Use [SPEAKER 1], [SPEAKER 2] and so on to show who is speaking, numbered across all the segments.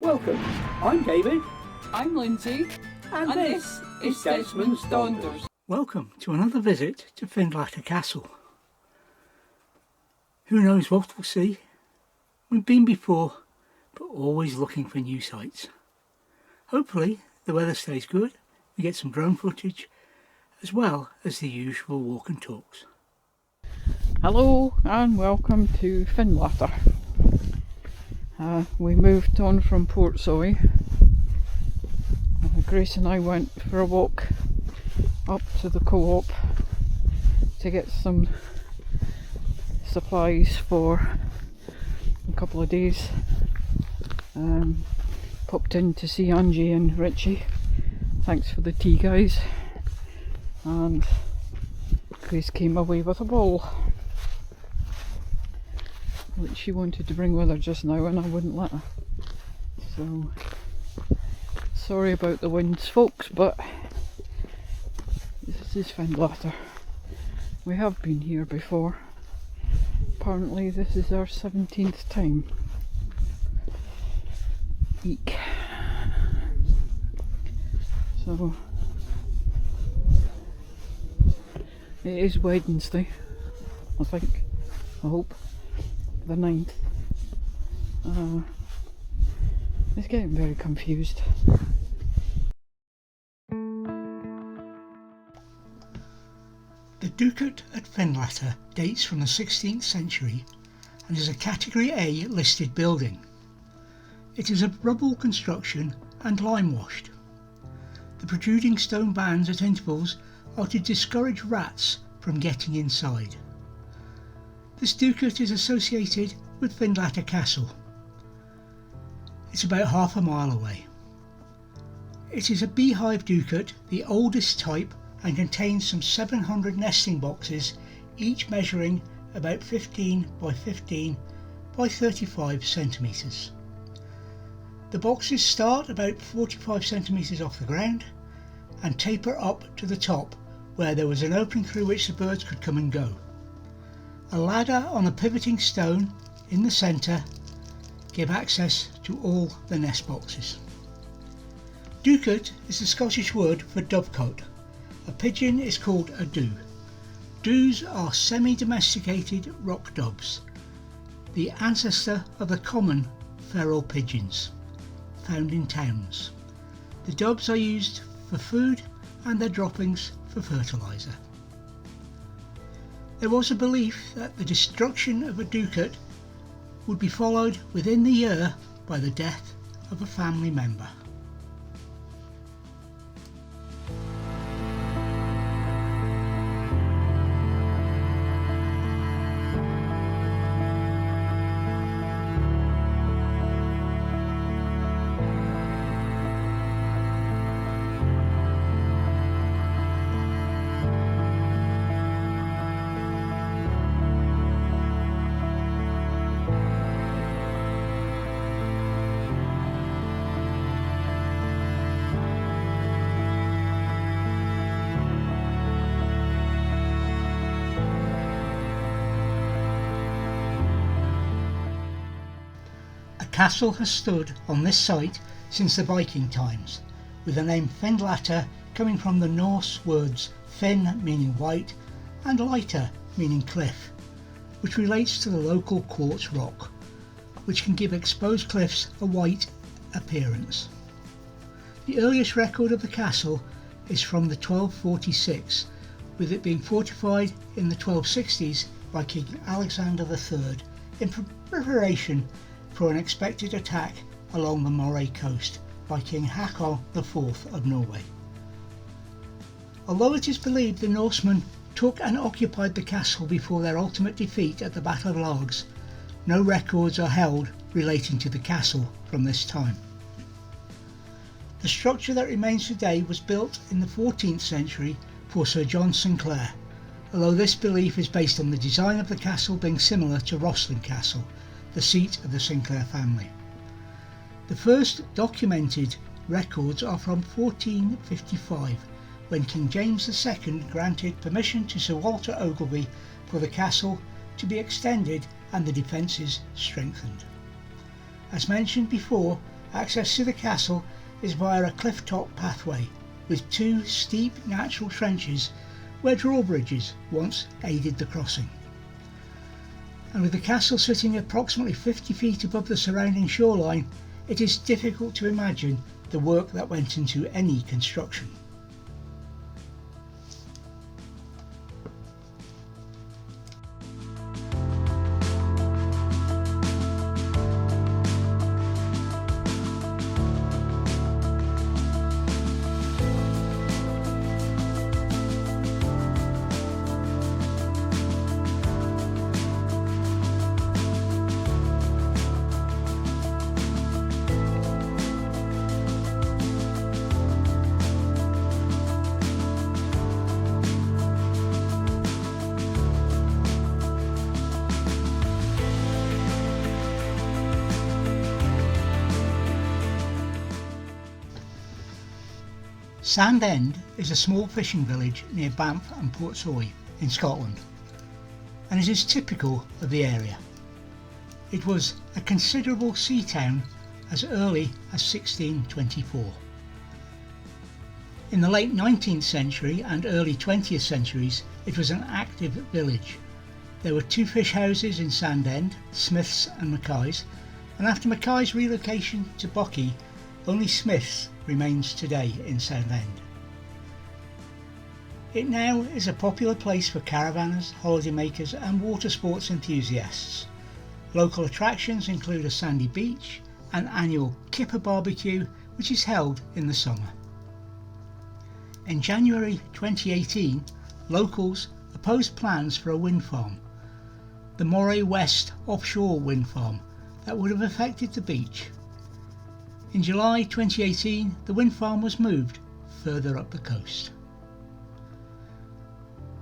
[SPEAKER 1] Welcome, I'm David.
[SPEAKER 2] I'm Lindsay,
[SPEAKER 1] And this is Desmond's Donders.
[SPEAKER 3] Welcome to another visit to Findlater Castle. Who knows what we'll see? We've been before, but always looking for new sights. Hopefully the weather stays good, we get some drone footage, as well as the usual walk and talks.
[SPEAKER 2] Hello and welcome to Findlater. We moved on from Portsoy. Grace and I went for a walk up to the co-op to get some supplies for a couple of days. Popped in to see Angie and Richie. Thanks for the tea, guys. And Grace came away with a ball, which she wanted to bring with her just now and I wouldn't let her. So, sorry about the winds, folks, but this is Findlater. We have been here before. Apparently this is our 17th time. Eek. So, it is Wednesday, I think, I hope. The 9th. It's getting very confused.
[SPEAKER 3] The Ducat at Findlater dates from the 16th century and is a Category A listed building. It is of rubble construction and lime washed. The protruding stone bands at intervals are to discourage rats from getting inside. This ducat is associated with Findlater Castle. It's about half a mile away. It is a beehive ducat, the oldest type, and contains some 700 nesting boxes, each measuring about 15 by 15 by 35 centimetres. The boxes start about 45 centimetres off the ground and taper up to the top, where there was an opening through which the birds could come and go. A ladder on a pivoting stone in the centre gave access to all the nest boxes. Ducat is the Scottish word for dovecote. A pigeon is called a doo. Doos are semi-domesticated rock doves, the ancestor of the common feral pigeons found in towns. The doves are used for food and their droppings for fertiliser. There was a belief that the destruction of a ducat would be followed within the year by the death of a family member. A castle has stood on this site since the Viking times, with the name Findlater coming from the Norse words Finn meaning white and Later meaning cliff, which relates to the local quartz rock, which can give exposed cliffs a white appearance. The earliest record of the castle is from the 1246, with it being fortified in the 1260s by King Alexander III in preparation for an expected attack along the Moray coast by King Hakon IV of Norway. Although it is believed the Norsemen took and occupied the castle before their ultimate defeat at the Battle of Largs, no records are held relating to the castle from this time. The structure that remains today was built in the 14th century for Sir John Sinclair, although this belief is based on the design of the castle being similar to Rosslyn Castle, the seat of the Sinclair family. The first documented records are from 1455, when King James II granted permission to Sir Walter Ogilvy for the castle to be extended and the defences strengthened. As mentioned before, Access to the castle is via a cliff-top pathway with 2 steep natural trenches where drawbridges once aided the crossing. And with the castle sitting approximately 50 feet above the surrounding shoreline, it is difficult to imagine the work that went into any construction. Sand End is a small fishing village near Banff and Portsoy in Scotland, and it is typical of the area. It was a considerable sea town as early as 1624. In the late 19th century and early 20th centuries, it was an active village. There were 2 fish houses in Sand End, Smith's and Mackay's, and after Mackay's relocation to Buckie, only Smith's remains today in Sand End. It now is a popular place for caravanners, holidaymakers and water sports enthusiasts. Local attractions include a sandy beach, an annual kipper barbecue which is held in the summer. In January 2018, locals opposed plans for a wind farm, the Moray West offshore wind farm, that would have affected the beach. In July 2018, the wind farm was moved further up the coast.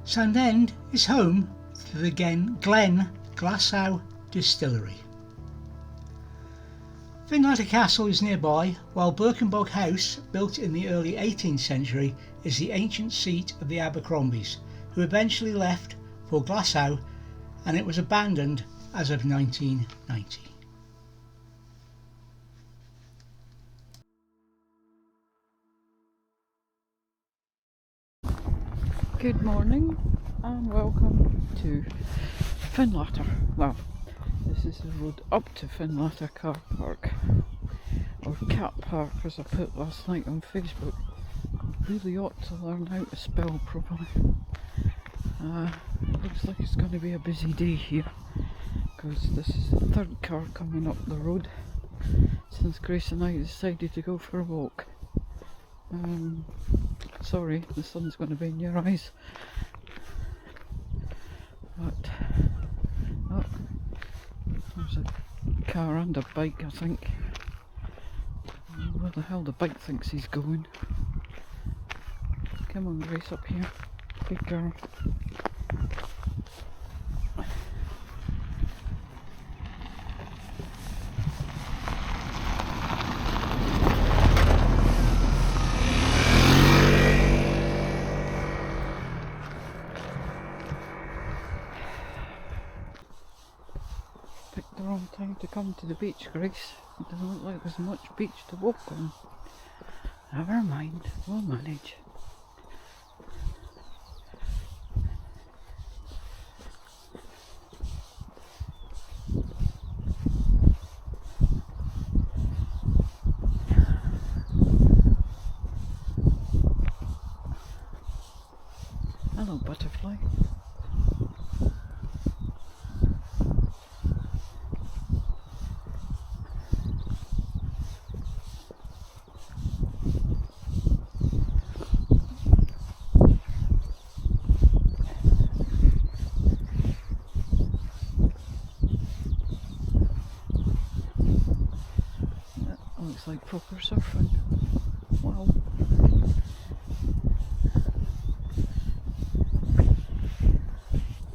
[SPEAKER 3] Sand End is home to the Glen Glassow Distillery. Findlater Castle is nearby, while Birkenbog House, built in the early 18th century, is the ancient seat of the Abercrombies, who eventually left for Glasgow, and it was abandoned as of 1990.
[SPEAKER 2] Good morning and welcome to Findlater. Well, this is the road up to Findlater Car Park, or Cat Park as I put last night on Facebook. I really ought to learn how to spell properly. It looks like it's going to be a busy day here, because this is the 3rd car coming up the road since Grace and I decided to go for a walk. Sorry, the sun's going to be in your eyes. But, oh, there's a car and a bike, I think. Where the hell the bike thinks he's going. Come on, Grace, up here. Good girl. Picked the wrong time to come to the beach, Grace. It doesn't look like there's much beach to walk on. Never mind, we'll manage. Hello, butterfly. That looks like proper surfing. Wow.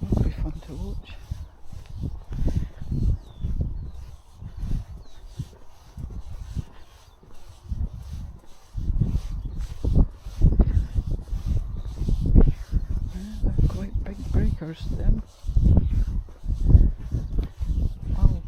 [SPEAKER 2] That'll be fun to watch. Yeah, they're quite big breakers then. Wow.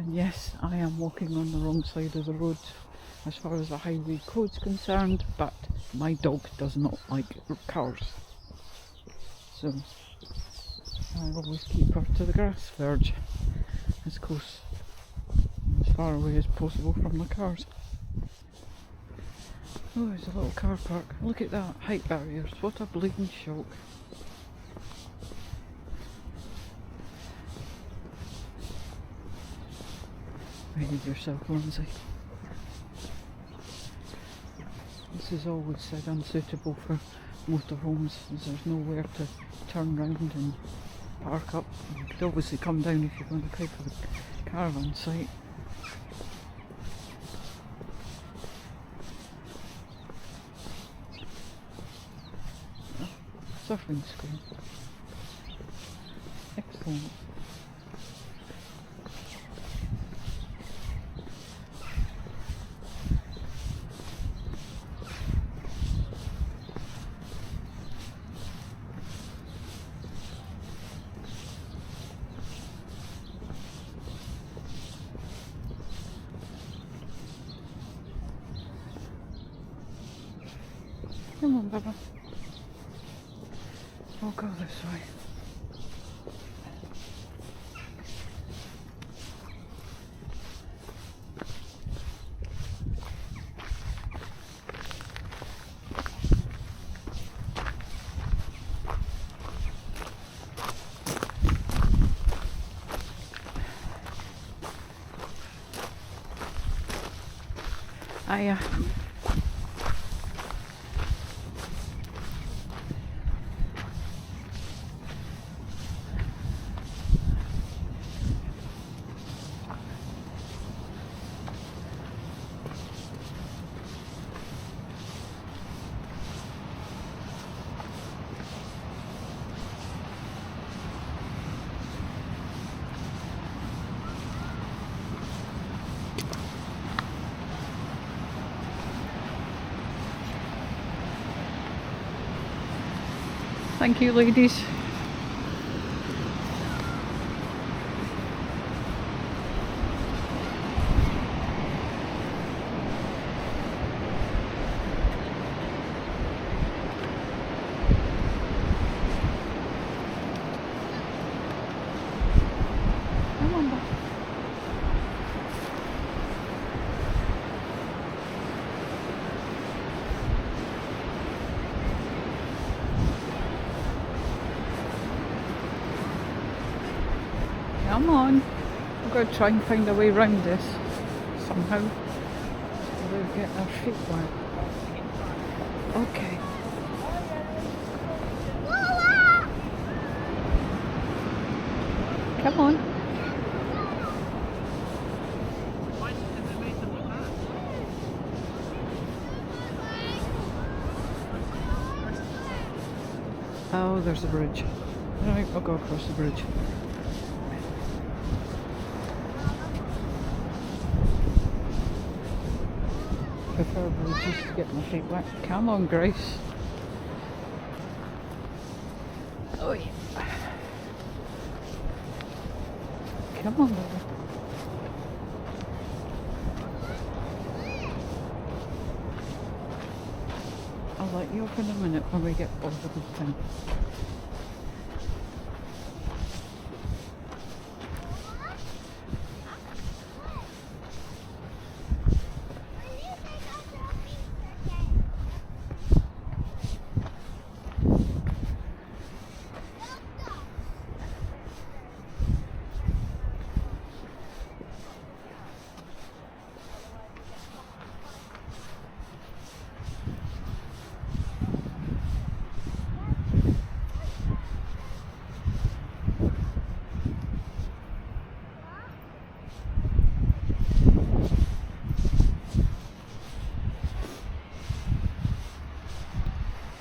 [SPEAKER 2] And yes, I am walking on the wrong side of the road as far as the highway code's concerned, but my dog does not like cars. So I always keep her to the grass verge, as close, as far away as possible from the cars. Oh, there's a little car park. Look at that, height barriers, what a bleeding shock. Behave yourself, Lindsay. This is always said unsuitable for motorhomes, as there's nowhere to turn round and park up. You could obviously come down if you're going to pay for the caravan site. Oh, surfing school. Excellent. Come on, Baba. I'll go this way. Thank you, ladies. Come on, back. Come on. We've got to try and find a way round this somehow. We'll get our feet wet. Okay. Come on. Oh, there's the bridge. Alright, I'll go across the bridge. Preferably just to get my feet wet. Come on, Grace. Oh yeah. Come on, baby. I'll let you off in a minute when we get over the thing.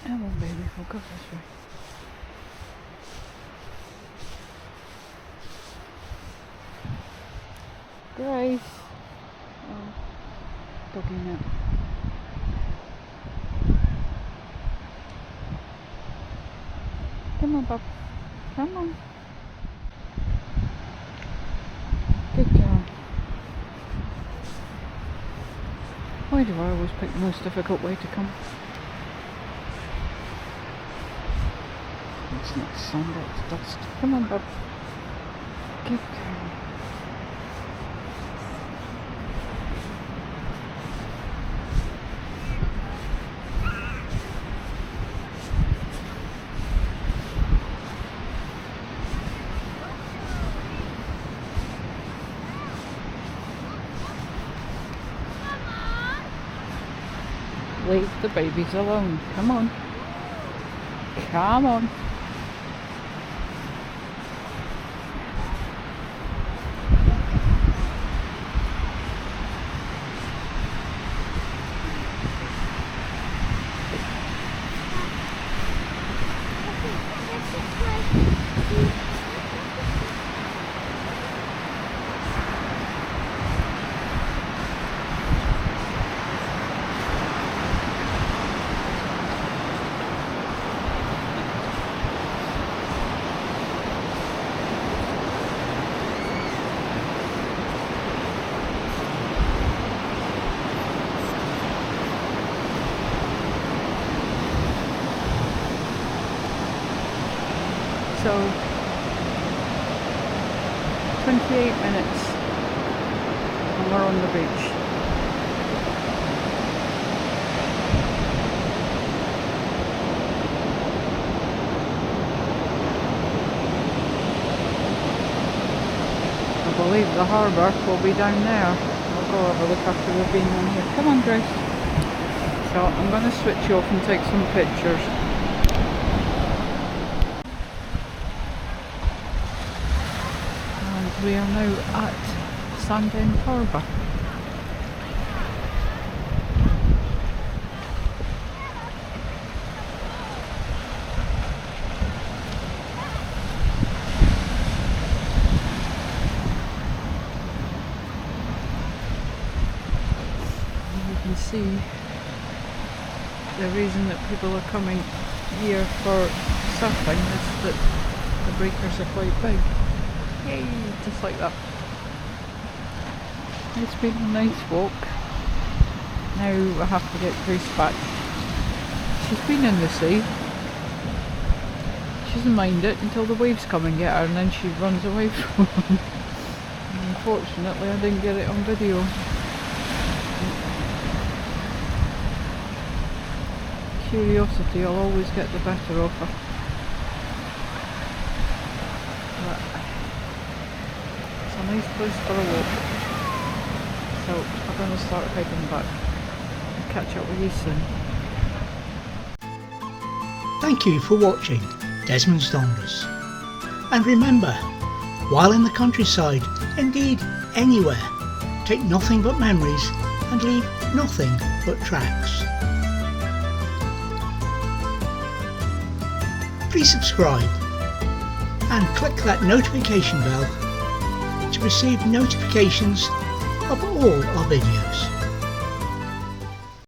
[SPEAKER 2] Come on, baby, we'll go this way. Grace. Oh, doggy nap. Come on, Bob. Come on. Good job. Why do I always pick the most difficult way to come? It's not sand, it's dust. Come on, bub. Keep going. Leave the babies alone. Come on. Come on. So 28 minutes and we're on the beach. I believe the harbour will be down there. I'll go have a look after we've been on here. Come on, Grace. So I'm going to switch you off and take some pictures. We are now at Sandend Harbour. You can see the reason that people are coming here for surfing is that the breakers are quite big. Yay, just like that. It's been a nice walk. Now I have to get Grace back. She's been in the sea. She doesn't mind it until the waves come and get her, and then she runs away from them. Unfortunately, I didn't get it on video. Curiosity will always get the better of her. A nice place for a walk, so I'm going to start heading back. I'll catch up with you soon.
[SPEAKER 3] Thank you for watching Desmond's Donders. And remember, while in the countryside, indeed anywhere, take nothing but memories and leave nothing but tracks. Please subscribe and click that notification bell to receive notifications of all our videos.